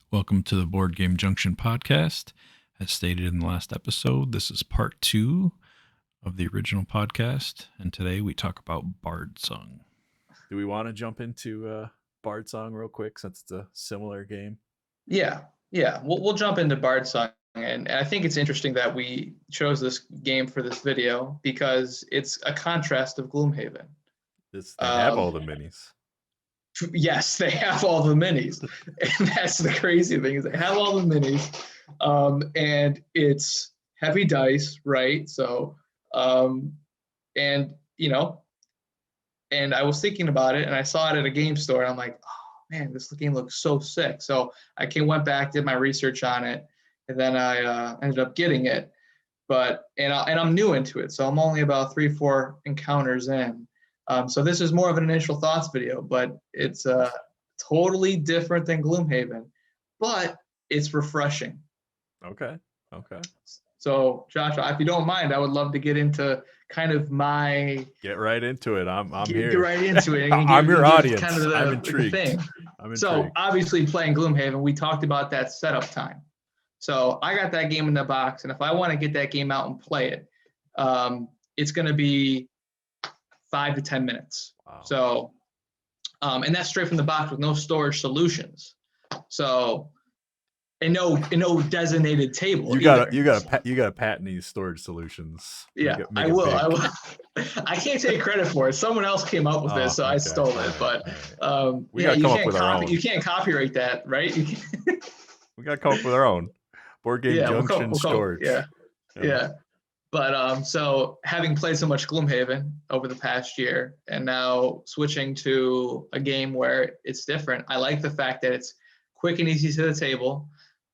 Welcome to the Board Game Junction podcast. As stated in the last episode, this is part 2 of the original podcast, and today we talk about Bardsung. Do we want to jump into Bardsung real quick since it's a similar game? Yeah. We'll jump into Bardsung, and I think it's interesting that we chose this game for this video because it's a contrast of Gloomhaven. They have all the minis. Yes, they have all the minis, and that's the crazy thing is they have all the minis, and it's heavy dice, right? So, and I was thinking about it, and I saw it at a game store, and I'm like, oh man, this game looks so sick. So I went back, did my research on it, and then I ended up getting it. But I'm new into it, so I'm only about 3-4 encounters in. So this is more of an initial thoughts video, but it's totally different than Gloomhaven, but it's refreshing. Okay. So Joshua, if you don't mind, I would love to get into kind of get right into it. I'm here. Get right into it. I'm your audience. Kind of I'm intrigued. Thing. So obviously playing Gloomhaven, we talked about that setup time. So I got that game in the box, and if I want to get that game out and play it, it's going to be 5 to 10 minutes. Wow. So, and that's straight from the box with no storage solutions. So, and no designated table. You got to patent these storage solutions. Yeah, I will. I can't take credit for it. Someone else came up with this, so I stole it. But we got to come up with our own. You can't copyright that, right? We got to come up with our own Board Game Junction storage. Yeah. But so having played so much Gloomhaven over the past year and now switching to a game where it's different, I like the fact that it's quick and easy to the table.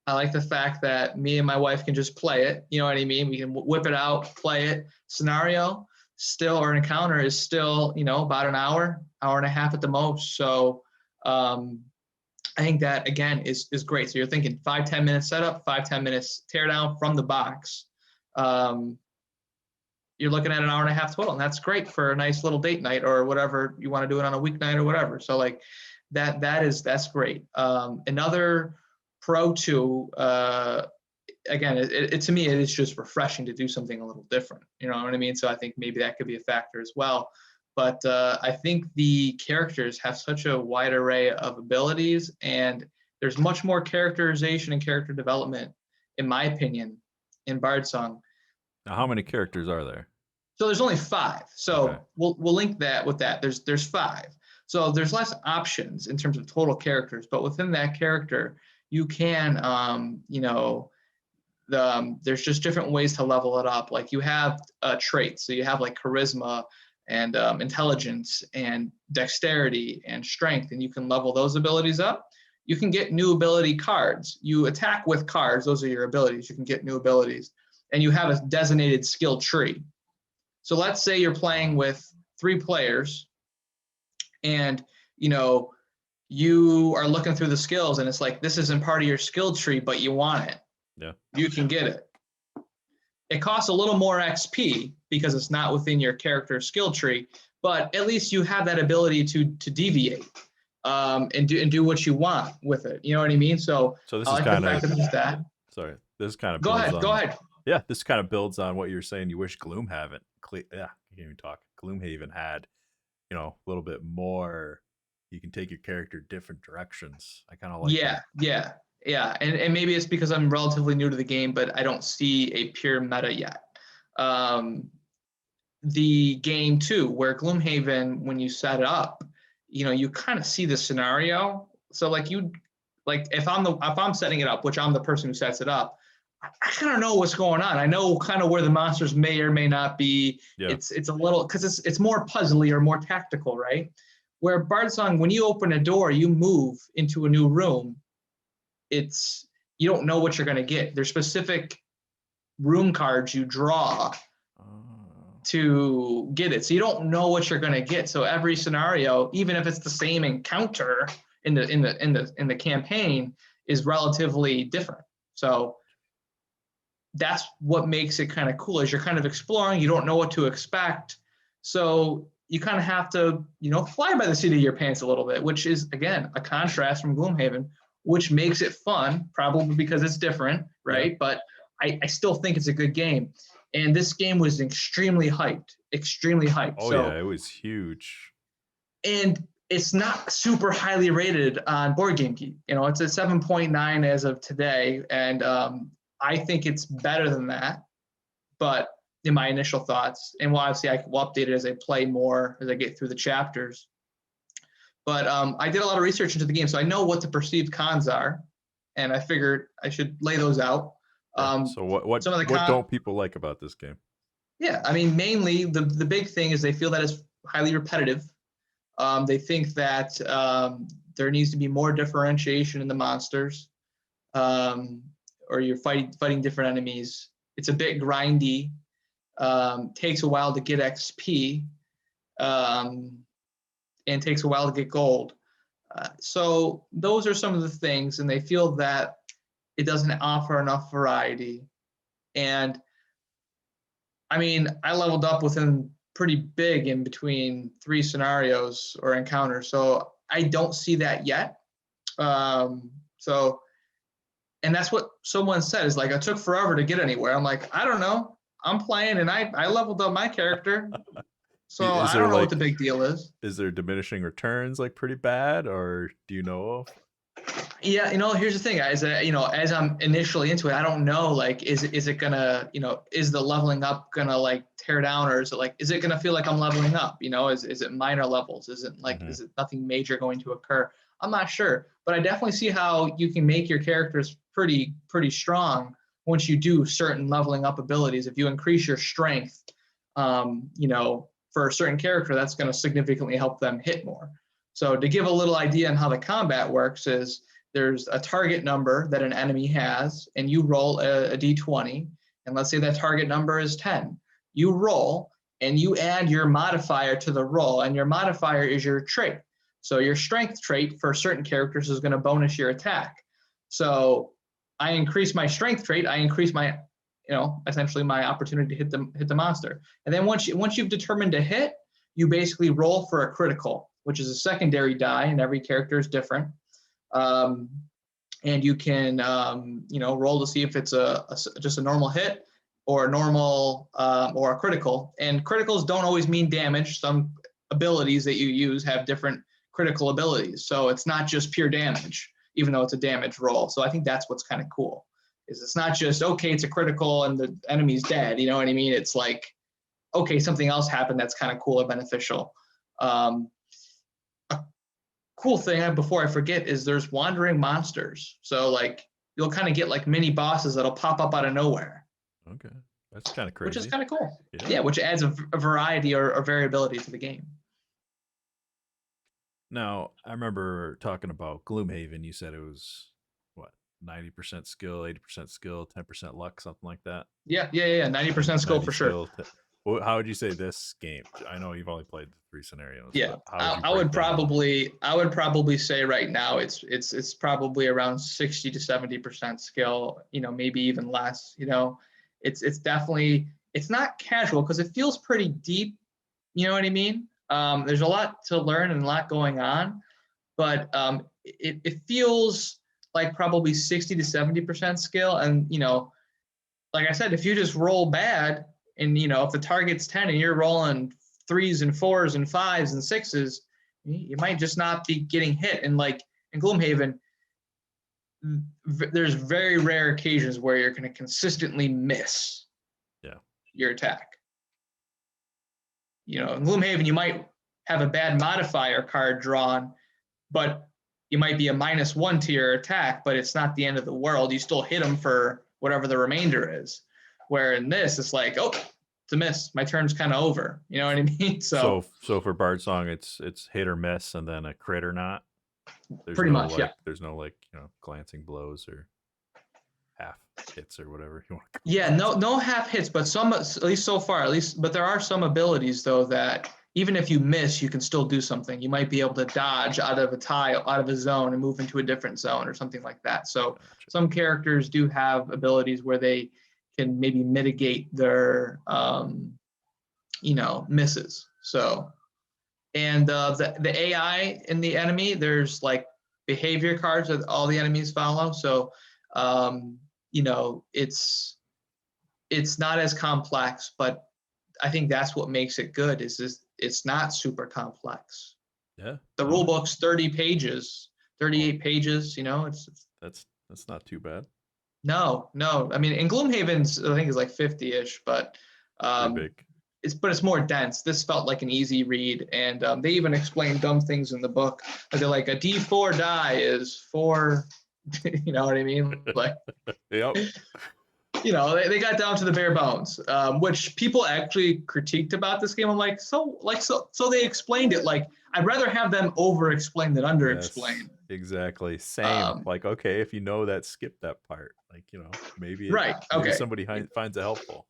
I like the fact that me and my wife can just play it. You know what I mean? We can whip it out, play it. Scenario still, or an encounter is still, about an hour and a half at the most. So I think that, again, is great. So you're thinking 5-10 minutes setup, 5-10 minutes teardown from the box. You're looking at an hour and a half total, and that's great for a nice little date night or whatever you want to do it on a weeknight or whatever. So like that's great. Another pro too, again, it to me, it is just refreshing to do something a little different. You know what I mean? So I think maybe that could be a factor as well. But I think the characters have such a wide array of abilities, and there's much more characterization and character development, in my opinion, in Bardsung. Now, how many characters are there? So there's only 5. So okay. we'll link that with that. There's 5. So there's less options in terms of total characters, but within that character, you can, there's just different ways to level it up. Like you have traits. So you have like charisma and intelligence and dexterity and strength, and you can level those abilities up. You can get new ability cards. You attack with cards. Those are your abilities. You can get new abilities. And you have a designated skill tree. So let's say you're playing with 3 players and, you are looking through the skills and it's like, this isn't part of your skill tree, but you want it. Yeah. You can get it. It costs a little more XP because it's not within your character skill tree, but at least you have that ability to deviate and do what you want with it. You know what I mean? So this is kind of that. Sorry, this is kind of go ahead. Yeah, this kind of builds on what you're saying. You wish Gloomhaven, I can't even talk. Gloomhaven had, a little bit more. You can take your character different directions. I kind of like that. Yeah. And maybe it's because I'm relatively new to the game, but I don't see a pure meta yet. The game too, where Gloomhaven, when you set it up, you kind of see the scenario. So like if I'm setting it up, which I'm the person who sets it up, I kind of know what's going on. I know kind of where the monsters may or may not be. Yeah. It's a little, because it's more puzzly or more tactical, right? Where Bardsung, when you open a door, you move into a new room. You don't know what you're going to get. There's specific room cards you draw to get it. So you don't know what you're going to get. So every scenario, even if it's the same encounter in the campaign, is relatively different. So that's what makes it kind of cool, is you're kind of exploring, you don't know what to expect. So you kind of have to, fly by the seat of your pants a little bit, which is, again, a contrast from Gloomhaven, which makes it fun, probably because it's different, right? Yeah. But I still think it's a good game. And this game was extremely hyped. Oh, so, yeah, it was huge. And it's not super highly rated on Board Game Geek. It's a 7.9 as of today. And I think it's better than that. But in my initial thoughts, and obviously I will update it as I play more, as I get through the chapters. But I did a lot of research into the game, so I know what the perceived cons are, and I figured I should lay those out. So what don't people like about this game? Yeah, I mean, mainly the big thing is they feel that it's highly repetitive. They think that there needs to be more differentiation in the monsters, or you're fighting different enemies. It's a bit grindy. Takes a while to get XP, and takes a while to get gold. So those are some of the things, and they feel that it doesn't offer enough variety. And I mean, I leveled up within pretty big in between 3 scenarios or encounters, so I don't see that yet. And that's what someone said, is like, it took forever to get anywhere. I'm like, I don't know. I'm playing and I leveled up my character. So I don't know what the big deal is. Is there diminishing returns like pretty bad, or do you know of? Yeah, here's the thing, guys. As I'm initially into it, I don't know, like, is it gonna, is the leveling up gonna like tear down, or is it gonna feel like I'm leveling up? Is it minor levels? Is it like, is it nothing major going to occur? I'm not sure, but I definitely see how you can make your characters pretty strong once you do certain leveling up abilities. If you increase your strength, for a certain character, that's going to significantly help them hit more. So to give a little idea on how the combat works is there's a target number that an enemy has, and you roll a d20, and let's say that target number is 10. You roll, and you add your modifier to the roll, and your modifier is your trait. So your strength trait for certain characters is going to bonus your attack. So I increase my strength trait, I increase my, essentially my opportunity to hit the monster. And then once you've determined to hit, you basically roll for a critical, which is a secondary die, and every character is different. And you can, roll to see if it's just a normal hit, or a normal, or a critical. And criticals don't always mean damage. Some abilities that you use have different critical abilities. So it's not just pure damage, even though it's a damage roll. So I think that's what's kind of cool, is it's not just, okay, it's a critical and the enemy's dead. You know what I mean? It's like, okay, something else happened that's kind of cool or beneficial. A cool thing, before I forget, is there's wandering monsters. So like, you'll kind of get like mini bosses that'll pop up out of nowhere. Okay, that's kind of crazy. Which is kind of cool. Yeah, which adds a variety or variability to the game. Now, I remember talking about Gloomhaven. You said it was, what, 90% skill, 80% skill, 10% luck, something like that? Yeah. 90% skill for sure. How would you say this game? I know you've only played the 3 scenarios. Yeah, I would probably say right now it's probably around 60 to 70% skill. Maybe even less. It's definitely, it's not casual because it feels pretty deep. You know what I mean? There's a lot to learn and a lot going on, but it feels like probably 60 to 70% skill. And, like I said, if you just roll bad and, if the target's 10 and you're rolling 3s and 4s and 5s and 6s, you might just not be getting hit. And like in Gloomhaven, there's very rare occasions where you're going to consistently miss your attack. In Gloomhaven, you might have a bad modifier card drawn, but you might be a -1 to your attack, but it's not the end of the world. You still hit them for whatever the remainder is. Where in this, it's like, oh, it's a miss. My turn's kind of over. You know what I mean? So for Bardsung, it's hit or miss, and then a crit or not. There's pretty much, yeah. There's no glancing blows or half hits or whatever you want to call it. Yeah, no half hits, but some, at least so far, but there are some abilities though that even if you miss, you can still do something. You might be able to dodge out of a tile, out of a zone, and move into a different zone or something like that. So some characters do have abilities where they can maybe mitigate their misses. So, and the AI in the enemy, there's like behavior cards that all the enemies follow. So, it's not as complex, but I think that's what makes it good. Is it's not super complex. Yeah. The rule book's 30 pages, 38 pages. That's not too bad. No. I mean, in Gloomhaven's, I think is like 50-ish, but Pretty big. It's more dense. This felt like an easy read, and they even explain dumb things in the book. They're like, a D4 die is 4. You know what I mean? Like, Yep. they got down to the bare bones, which people actually critiqued about this game. I'm like, so they explained it. Like, I'd rather have them over-explain than under-explain. Yes, exactly. Same. Like, okay, if you know that, skip that part. Like, maybe somebody finds it helpful.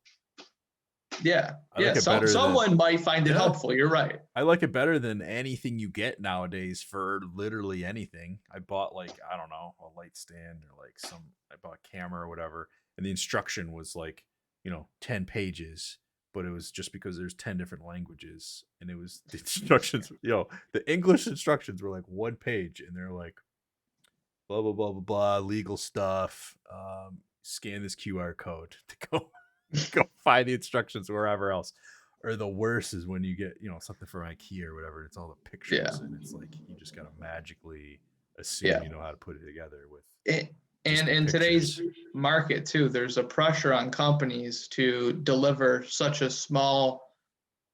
Yeah. Like someone might find it helpful. You're right. I like it better than anything you get nowadays for literally anything. I bought, like, I don't know, a light stand or like I bought a camera or whatever. And the instruction was like, 10 pages, but it was just because there's 10 different languages. And it was the instructions, the English instructions were like 1 page, and they're like, blah, blah, blah, blah, blah, legal stuff. Scan this QR code to go find the instructions wherever else. Or the worst is when you get, something from IKEA or whatever. It's all the pictures, and it's like you just gotta magically assume you know how to put it together with it. And in today's market too, there's a pressure on companies to deliver such a small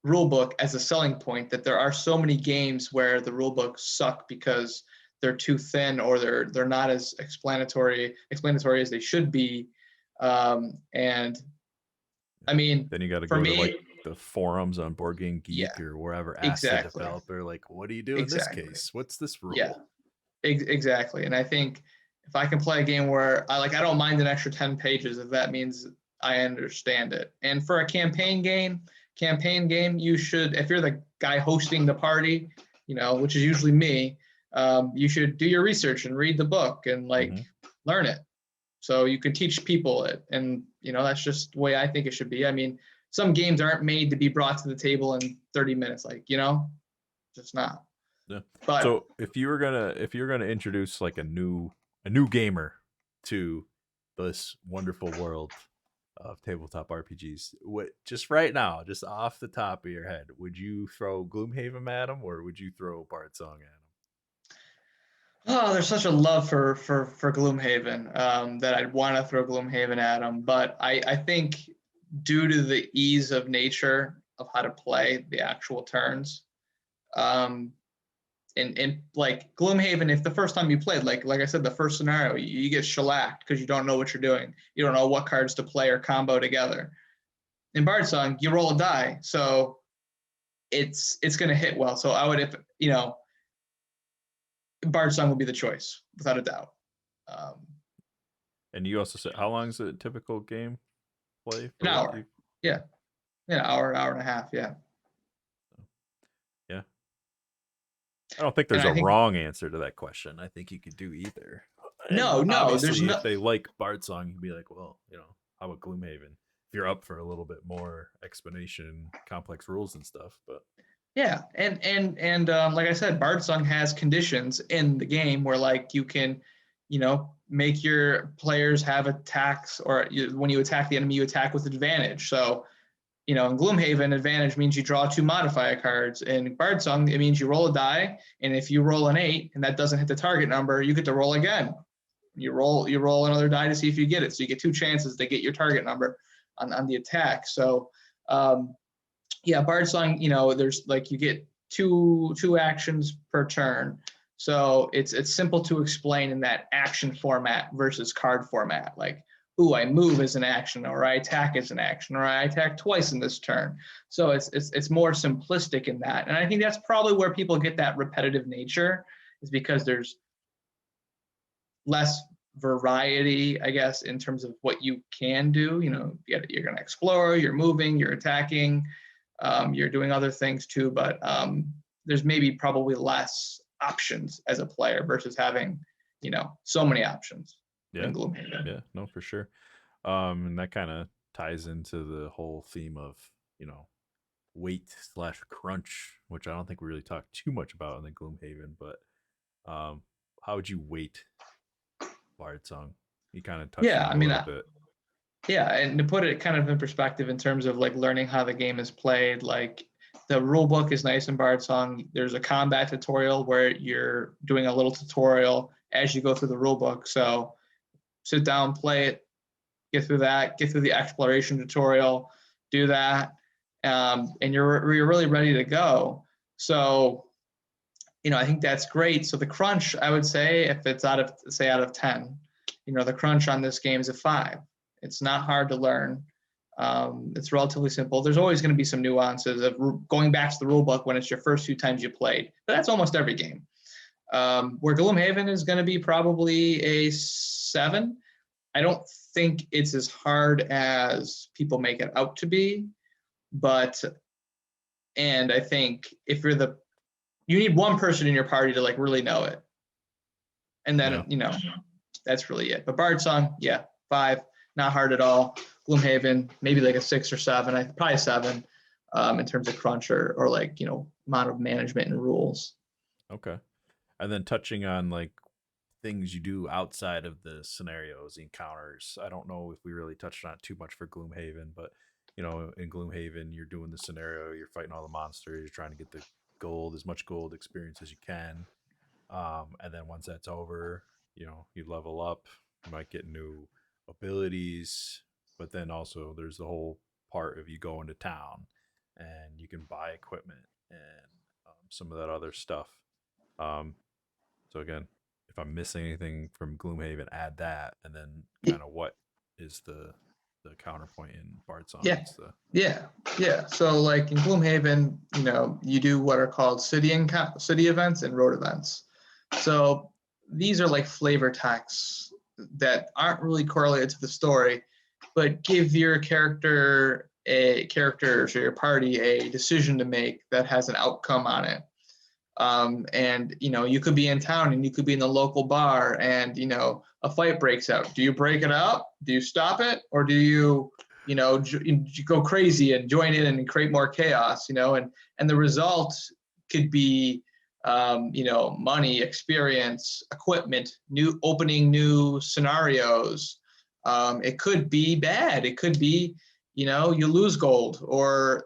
rule book as a selling point, that there are so many games where the rule books suck because they're too thin, or they're not as explanatory as they should be. And I mean, then you got to go to like the forums on Board Game Geek or wherever, ask the developer, like, what do you do in this case? What's this rule? Yeah, exactly. And I think if I can play a game where I don't mind an extra 10 pages, if that means I understand it. And for a campaign game, you should, if you're the guy hosting the party, which is usually me, you should do your research and read the book and learn it, so you can teach people it. And that's just the way I think it should be. I mean, some games aren't made to be brought to the table in 30 minutes, just not. Yeah. But so if you were gonna introduce like a new gamer to this wonderful world of tabletop RPGs, what, just right now, just off the top of your head, would you throw Gloomhaven at him, or would you throw Bardsung at him? Oh, there's such a love for Gloomhaven, that I'd want to throw Gloomhaven at him. But I think due to the ease of nature of how to play the actual turns, and like Gloomhaven, if the first time you played, like I said, the first scenario, you get shellacked because you don't know what you're doing. You don't know what cards to play or combo together. In Bardsung, you roll a die, so it's going to hit well. So I would, Bardsung would be the choice, without a doubt. And you also said, how long is a typical game play? An hour. Yeah, hour and a half. Yeah. Yeah. I don't think there's a wrong answer to that question. I think you could do either. No, obviously, if they like Bardsung, you'd be like, well, how about Gloomhaven? If you're up for a little bit more explanation, complex rules and stuff, but. Yeah, and like I said, Bardsung has conditions in the game where you can, make your players have attacks, or when you attack the enemy, you attack with advantage. So, in Gloomhaven, advantage means you draw 2 modifier cards. In Bardsung, it means you roll a die, and if you roll an 8 and that doesn't hit the target number, you get to roll again. You roll another die to see if you get it. So you get 2 chances to get your target number on the attack. So. Yeah, Bardsung, there's you get two actions per turn. So it's simple to explain in that action format versus card format. Like, I move as an action, or I attack as an action, or I attack twice in this turn. So it's more simplistic in that. And I think that's probably where people get that repetitive nature, is because there's less variety, I guess, in terms of what you can do. You're going to explore, you're moving, you're attacking. You're doing other things too, but there's maybe probably less options as a player versus having, so many options in Gloomhaven. Yeah, no, for sure. And that kind of ties into the whole theme of, weight/crunch, which I don't think we really talked too much about in the Gloomhaven, but how would you weight Bardsung? You kind of touched Yeah, on I it a mean, little bit. yeah, and to put it kind of in perspective in terms of like learning how the game is played, like the rule book is nice in Bardsong. There's a combat tutorial where you're doing a little tutorial as you go through the rule book. So sit down, play it, get through that, get through the exploration tutorial, do that, and you're really ready to go. So, I think that's great. So the crunch, I would say, if it's out of 10, the crunch on this game is a 5. It's not hard to learn. It's relatively simple. There's always going to be some nuances of going back to the rule book when it's your first few times you played, but that's almost every game. Where Gloomhaven is going to be probably a 7. I don't think it's as hard as people make it out to be, and I think if you need one person in your party to like really know it. And then, that's really it. But Bardsong, yeah, 5, not hard at all. Gloomhaven, maybe like a 6 or 7, probably 7 in terms of crunch or like, amount of management and rules. Okay. And then touching on like things you do outside of the scenarios, encounters. I don't know if we really touched on it too much for Gloomhaven, but in Gloomhaven, you're doing the scenario, you're fighting all the monsters, you're trying to get the gold, as much gold experience as you can. And then once that's over, you level up, you might get new abilities, but then also there's the whole part of you go into town and you can buy equipment and some of that other stuff. So again, if I'm missing anything from Gloomhaven, add that, and then kind of what is the counterpoint in Bardsong? Yeah. So like in Gloomhaven, you do what are called city events and road events. So these are like flavor texts that aren't really correlated to the story, but give your characters or your party a decision to make that has an outcome on it. And you could be in town and you could be in the local bar and a fight breaks out. Do you break it up? Do you stop it? Or do you go crazy and join in and create more chaos? And the result could be money, experience, equipment, opening new scenarios. It could be bad. It could be you lose gold. Or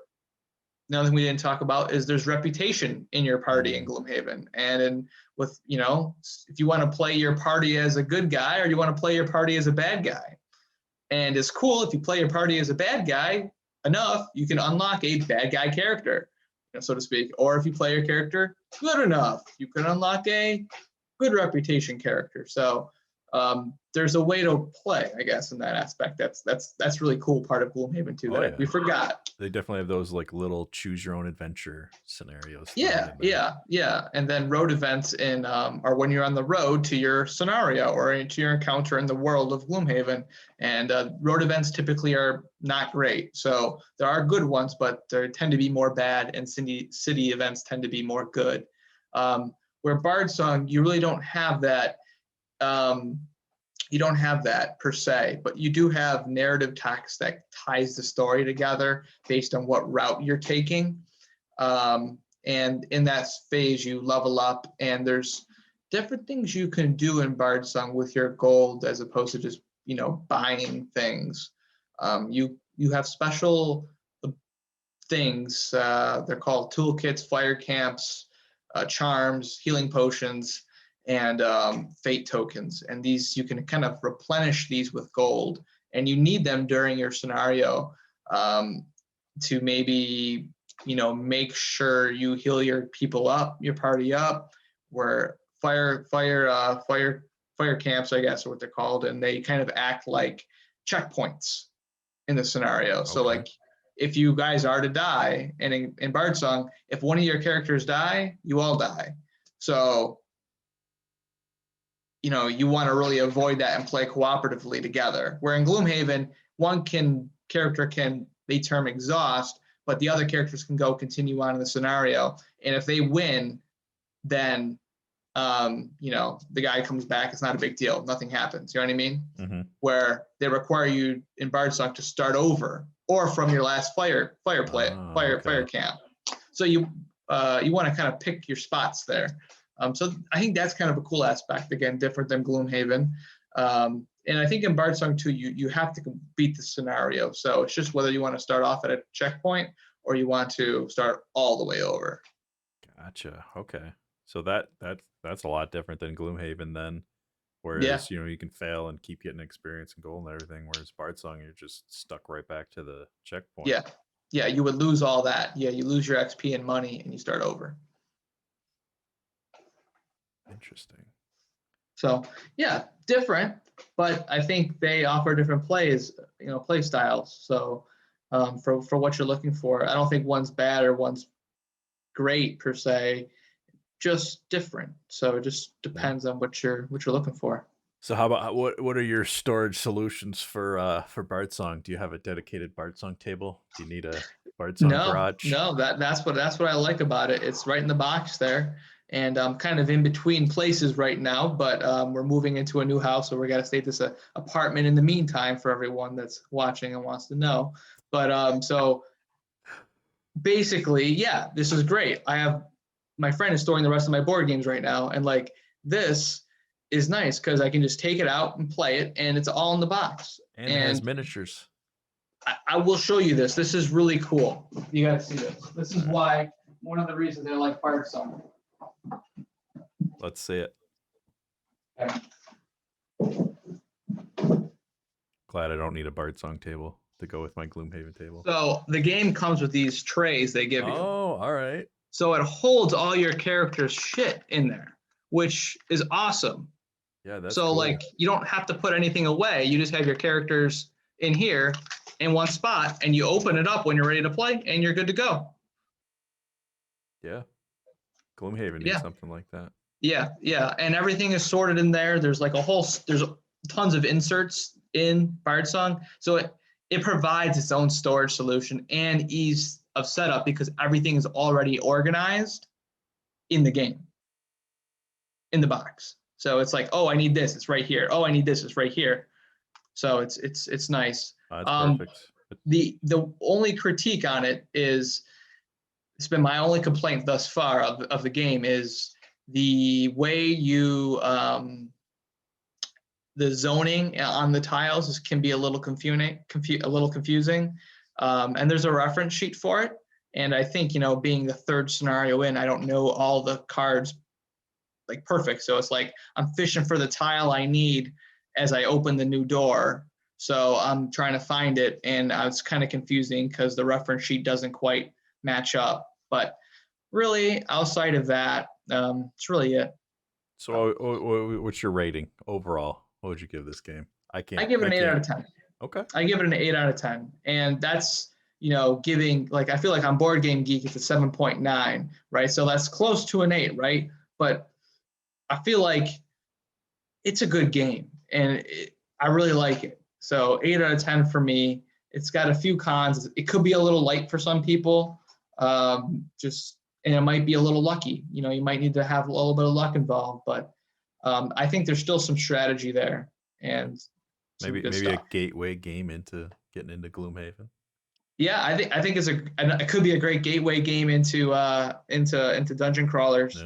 another thing we didn't talk about is there's reputation in your party in Gloomhaven. And if you want to play your party as a good guy or you want to play your party as a bad guy. And it's cool if you play your party as a bad guy enough, you can unlock a bad guy character, so to speak. Or if you play your character good enough, you can unlock a good reputation character. So there's a way to play, I guess, in that aspect. That's really cool part of Gloomhaven too that we forgot. They definitely have those like little choose your own adventure scenarios. Yeah. And then road events are when you're on the road to your scenario or to your encounter in the world of Gloomhaven. And road events typically are not great. So there are good ones, but they tend to be more bad, and city events tend to be more good. Where Bardsong, you really don't have that. You don't have that per se, but you do have narrative text that ties the story together based on what route you're taking. And in that phase, you level up, and there's different things you can do in Bardsong with your gold as opposed to just buying things. You have special things. They're called toolkits, fire camps, charms, healing potions, and fate tokens. And these, you can kind of replenish these with gold, and you need them during your scenario to maybe make sure you heal your people up, your party up. Where fire camps, I guess, are what they're called, and they kind of act like checkpoints in the scenario. Okay. So like if you guys are to die, and in Bardsong, if one of your characters die, you all die. So you want to really avoid that and play cooperatively together. Where in Gloomhaven, one character can, they term exhaust, but the other characters can go continue on in the scenario. And if they win, then, the guy comes back. It's not a big deal. Nothing happens. You know what I mean? Mm-hmm. Where they require you in Bardsong to start over or from your last fire camp. So you want to kind of pick your spots there. So I think that's kind of a cool aspect, again, different than Gloomhaven. And I think in Bardsung too, you have to beat the scenario. So it's just whether you want to start off at a checkpoint or you want to start all the way over. Gotcha. Okay. So that's a lot different than Gloomhaven then. Yeah. Whereas, you can fail and keep getting experience and gold and everything. Whereas Bardsong, you're just stuck right back to the checkpoint. Yeah. Yeah, you would lose all that. Yeah, you lose your XP and money and you start over. Interesting. So yeah, different, but I think they offer different play styles. So for what you're looking for, I don't think one's bad or one's great per se, just different. So it just depends on what you're looking for. So how about what are your storage solutions for Bardsong? Do you have a dedicated Bardsong table? Do you need a Bardsong garage? No, that's what I like about it. It's right in the box there. And I'm kind of in between places right now, but we're moving into a new house, so we're gonna stay at this apartment in the meantime for everyone that's watching and wants to know. But so basically, yeah, this is great. My friend is storing the rest of my board games right now, and like this is nice because I can just take it out and play it, and it's all in the box. And it has miniatures. I will show you this. This is really cool. You gotta see this. This is why one of the reasons I like Bardsung. Let's see it. Okay. Glad I don't need a Bardsong table to go with my Gloomhaven table. So the game comes with these trays they give you. Oh, all right. So it holds all your characters' shit in there, which is awesome. Yeah, that's so cool. Like you don't have to put anything away. You just have your characters in here in one spot, and you open it up when you're ready to play, and you're good to go. Yeah. Gloomhaven needs something like that. Yeah, and everything is sorted in there. There's like there's tons of inserts in Bardsung, so it provides its own storage solution and ease of setup because everything is already organized in the game, in the box. So it's like, oh, I need this, it's right here. Oh, I need this, it's right here. So it's nice. That's perfect. The only critique on it is, it's been my only complaint thus far of the game, is the way you the zoning on the tiles can be a little confusing. And there's a reference sheet for it. And I think, being the third scenario in, I don't know all the cards like perfect. So it's like I'm fishing for the tile I need as I open the new door. So I'm trying to find it, and it's kind of confusing because the reference sheet doesn't quite match up. But really, outside of that, it's really it. So what's your rating overall? What would you give this game? I give it an 8 out of 10. Okay. I give it an 8 out of 10. And that's, giving, like, I feel like on Board Game Geek, it's a 7.9, right? So that's close to an 8, right? But I feel like it's a good game, and I really like it. So 8 out of 10 for me. It's got a few cons. It could be a little light for some people, and it might be a little lucky. You might need to have a little bit of luck involved, but I think there's still some strategy there, and maybe a gateway game into getting into Gloomhaven. Yeah, I think it could be a great gateway game into dungeon crawlers,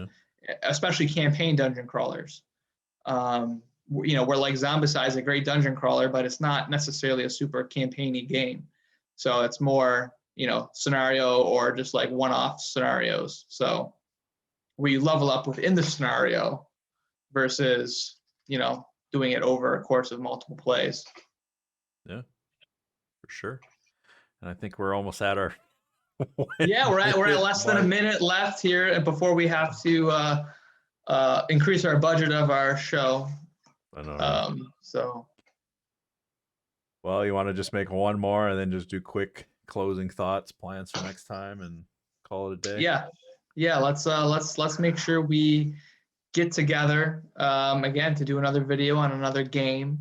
especially campaign dungeon crawlers. Where like Zombicide is a great dungeon crawler, but it's not necessarily a super campaigny game. So it's more, scenario or just like one-off scenarios. So where you level up within the scenario versus, doing it over a course of multiple plays. Yeah, for sure. And I think we're almost at our yeah, we're at less than a minute left here, and before we have to increase our budget of our show. I know. So. Well, you want to just make one more and then just do quick closing thoughts, plans for next time, and call it a day? Yeah. Let's make sure we get together again to do another video on another game.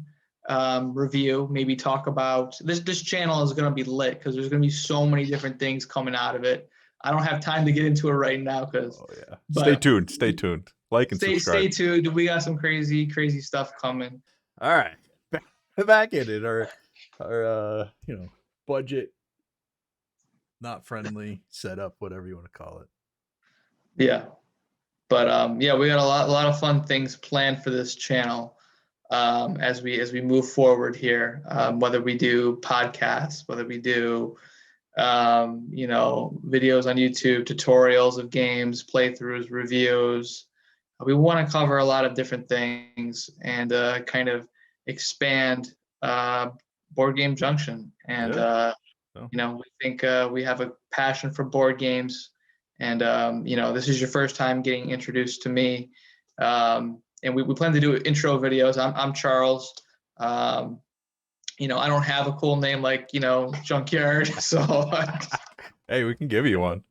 Review, maybe talk about this channel is going to be lit because there's going to be so many different things coming out of it. I don't have time to get into it right now because stay tuned like and subscribe. Stay tuned. We got some crazy stuff coming. All right, back in it, our budget not friendly setup, whatever you want to call it. Yeah. But yeah, we got a lot of fun things planned for this channel as we move forward here. Whether we do podcasts, whether we do videos on YouTube, tutorials of games, playthroughs, reviews. We want to cover a lot of different things and kind of expand Board Game Junction. And we think we have a passion for board games. And this is your first time getting introduced to me. And we plan to do intro videos. I'm Charles. I don't have a cool name like, Junkyard. So, hey, we can give you one.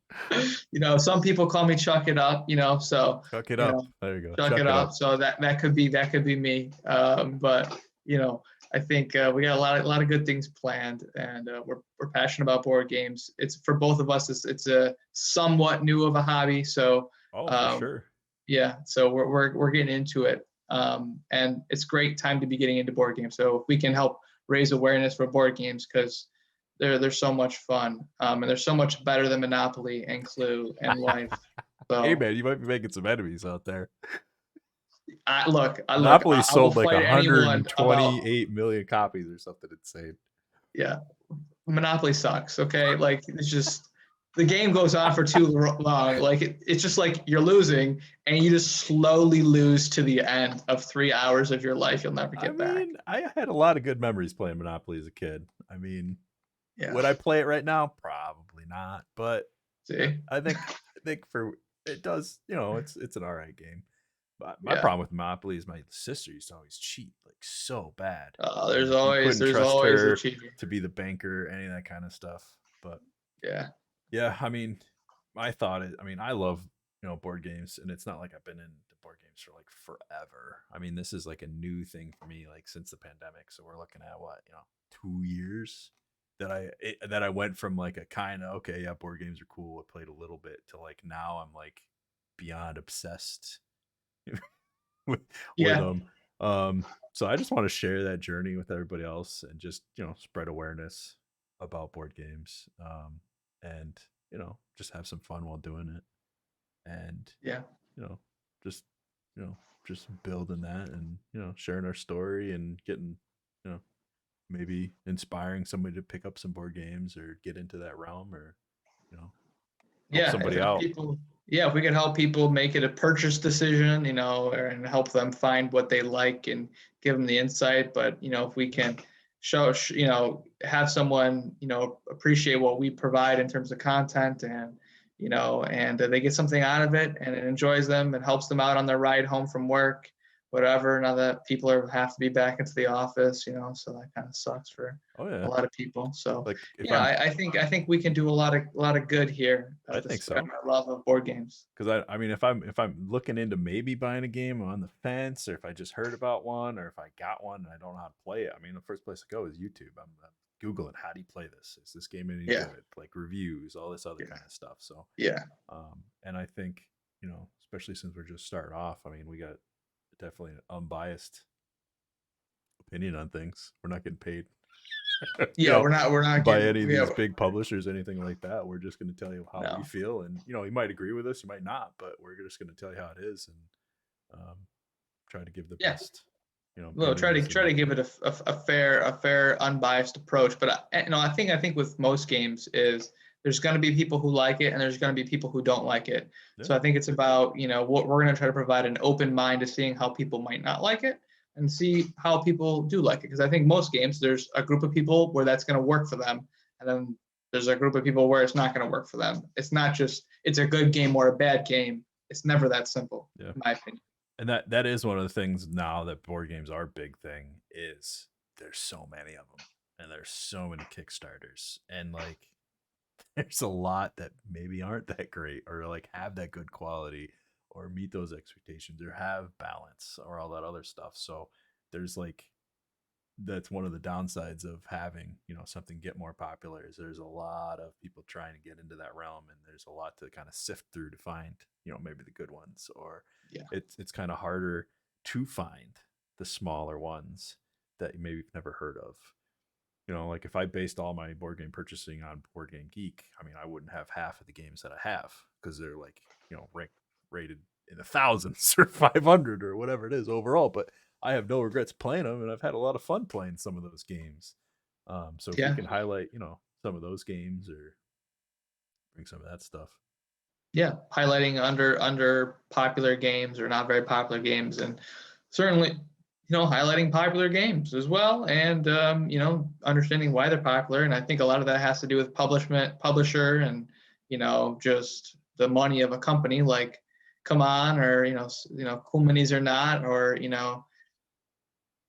Some people call me Chuck It Up, so. Chuck It Up. There you go. Chuck It Up. So that could be me. But, I think we got a lot of good things planned, and we're passionate about board games. It's for both of us. It's a somewhat new of a hobby. So, for sure. Yeah. So we're getting into it. And it's great time to be getting into board games. So if we can help raise awareness for board games, because they're so much fun, and they're so much better than Monopoly and Clue and Life. So, hey man, you might be making some enemies out there. Monopoly sold like 128 million copies or something insane. Yeah, Monopoly sucks. Okay, like it's just the game goes on for too long. Like it's just like you're losing, and you just slowly lose to the end of 3 hours of your life you'll never get back. I had a lot of good memories playing Monopoly as a kid. I mean, would I play it right now? Probably not. But I think for it does. It's an alright game. But my problem with Monopoly is my sister used to always cheat like so bad. There's always a cheater to be the banker, any of that kind of stuff. But yeah. I mean, my thought is, I love board games, and it's not like I've been into board games for like forever. I mean, this is like a new thing for me, like since the pandemic. So we're looking at 2 years that I went from like a kind of board games are cool. I played a little bit to like now I'm like beyond obsessed with them. So I just want to share that journey with everybody else and just spread awareness about board games, and just have some fun while doing it, and just building that, and sharing our story and getting maybe inspiring somebody to pick up some board games or get into that realm, or help somebody out. If we can help people make it a purchase decision, and help them find what they like and give them the insight. But, if we can have someone, appreciate what we provide in terms of content, and, and they get something out of it and it enjoys them and helps them out on their ride home from work, whatever. Now that people have to be back into the office, so that kind of sucks for a lot of people. So I think we can do a lot of good here. I think so. My love of board games. Because if I'm looking into maybe buying a game, I'm on the fence, or if I just heard about one, or if I got one and I don't know how to play it. The first place to go is YouTube. I'm Googling, how do you play this? Is this game any good? Like reviews, all this other kind of stuff. So and I think especially since we're just starting off, we got definitely an unbiased opinion on things. We're not getting paid. We're not by any of these big publishers, anything like that. We're just going to tell you how we feel, and you might agree with us, you might not, but we're just going to tell you how it is, and try to give the best. We'll try to give it a fair unbiased approach. But I think with most games is there's going to be people who like it and there's going to be people who don't like it. So I think it's about what we're going to try to provide an open mind to seeing how people might not like it and see how people do like it. Because I think most games, there's a group of people where that's going to work for them. And then there's a group of people where it's not going to work for them. It's not just, it's a good game or a bad game. It's never that simple, in my opinion. And that is one of the things now that board games are a big thing, is there's so many of them and there's so many Kickstarters, and like there's a lot that maybe aren't that great, or like have that good quality, or meet those expectations, or have balance, or all that other stuff. So there's like, that's one of the downsides of having something get more popular, is there's a lot of people trying to get into that realm, and there's a lot to kind of sift through to find maybe the good ones, or it's kind of harder to find the smaller ones that you maybe never heard of. Like if I based all my board game purchasing on Board Game Geek, I wouldn't have half of the games that I have, because they're like rated in the thousands or 500 or whatever it is overall. But I have no regrets playing them, and I've had a lot of fun playing some of those games. So if we can highlight, some of those games or bring some of that stuff. Yeah, highlighting under popular games or not very popular games, and certainly, highlighting popular games as well, and understanding why they're popular. And I think a lot of that has to do with publisher, and just the money of a company. Like, come on, or cool minis or not, or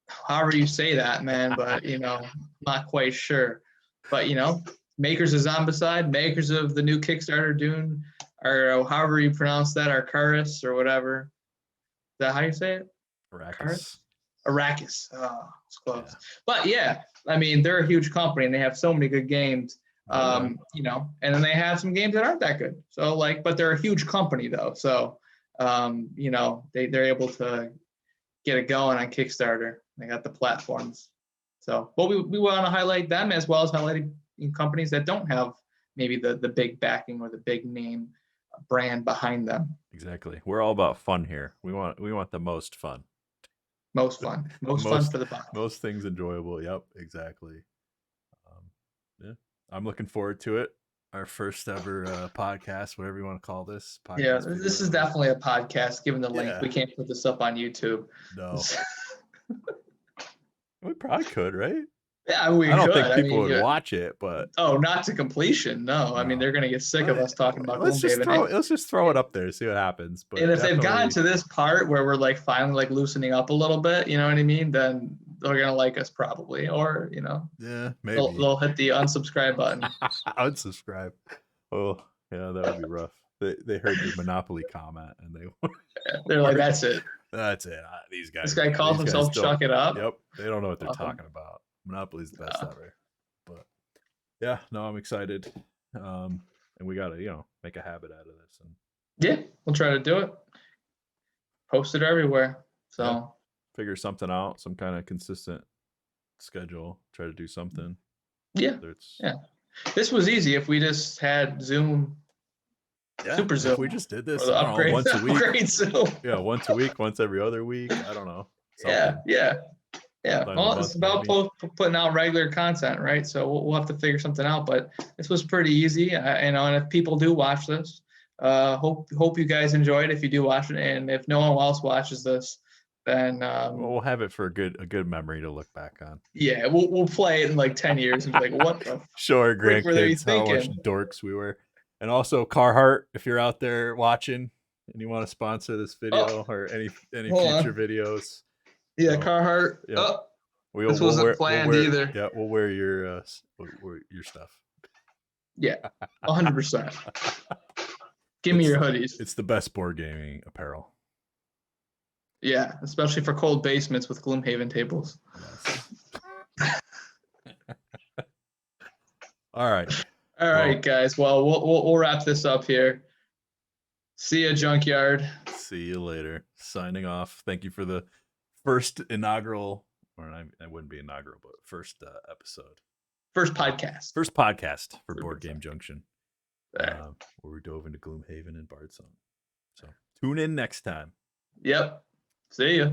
however you say that, man. But not quite sure. But makers of Zombicide, makers of the new Kickstarter Dune, or however you pronounce that, Arcaris or whatever. Is that how you say it? Arrakis. Arrakis. Oh, it's close. Yeah. But yeah, I mean, they're a huge company and they have so many good games. And then they have some games that aren't that good. So but they're a huge company though. So they're able to get it going on Kickstarter. They got the platforms. So, but we want to highlight them as well as highlighting companies that don't have maybe the big backing or the big name brand behind them. Exactly. We're all about fun here. We want the most fun. Most fun. Most fun for the buck. Most things enjoyable. Yep, exactly. Yeah, I'm looking forward to it. Our first ever podcast, whatever you want to call this. Yeah, this is definitely a podcast. Given the length, we can't put this up on YouTube. No. We probably could, right? Yeah, I don't think people would watch it, but not to completion. No, I mean they're gonna get sick of us talking about Gloomhaven. Let's just throw it up there, see what happens. But and if they've gotten to this part where we're finally loosening up a little bit, you know what I mean? Then they're gonna like us probably, or yeah, maybe they'll hit the unsubscribe button. Unsubscribe. Oh, yeah, that would be rough. They heard your Monopoly comment and they're like, that's it. That's it. These guys. This guy calls himself Chuck It Up. Yep, they don't know what they're talking about. Monopoly's the best ever. But yeah, no, I'm excited. And we gotta, make a habit out of this. And yeah, we'll try to do it. Post it everywhere. So figure something out, some kind of consistent schedule. Try to do something. Yeah. Yeah. This was easy if we just had Zoom. Yeah, Super Zoom. If we just did this once a week. Zoom. Yeah, once a week, once every other week. I don't know. Something. Yeah. Well, it's about putting out regular content, right? So we'll have to figure something out. But this was pretty easy, and if people do watch this, hope you guys enjoy it. If you do watch it, and if no one else watches this, then we'll have it for a good memory to look back on. Yeah, we'll play it in 10 years and be like, what the? Show our grandkids how much dorks we were. And also Carhartt, if you're out there watching and you want to sponsor this video or any future videos. Yeah, Carhartt. Yeah. This wasn't planned either. Yeah, we'll wear your stuff. Yeah, 100%. Give me your hoodies. It's the best board gaming apparel. Yeah, especially for cold basements with Gloomhaven tables. Yes. All right. All right, guys. Well, we'll wrap this up here. See ya, Junkyard. See you later. Signing off. Thank you for the first inaugural, or I wouldn't be inaugural, but first episode. First podcast. First podcast for Board Game Junction. Where we dove into Gloomhaven and Bardsung. So tune in next time. Yep. See ya.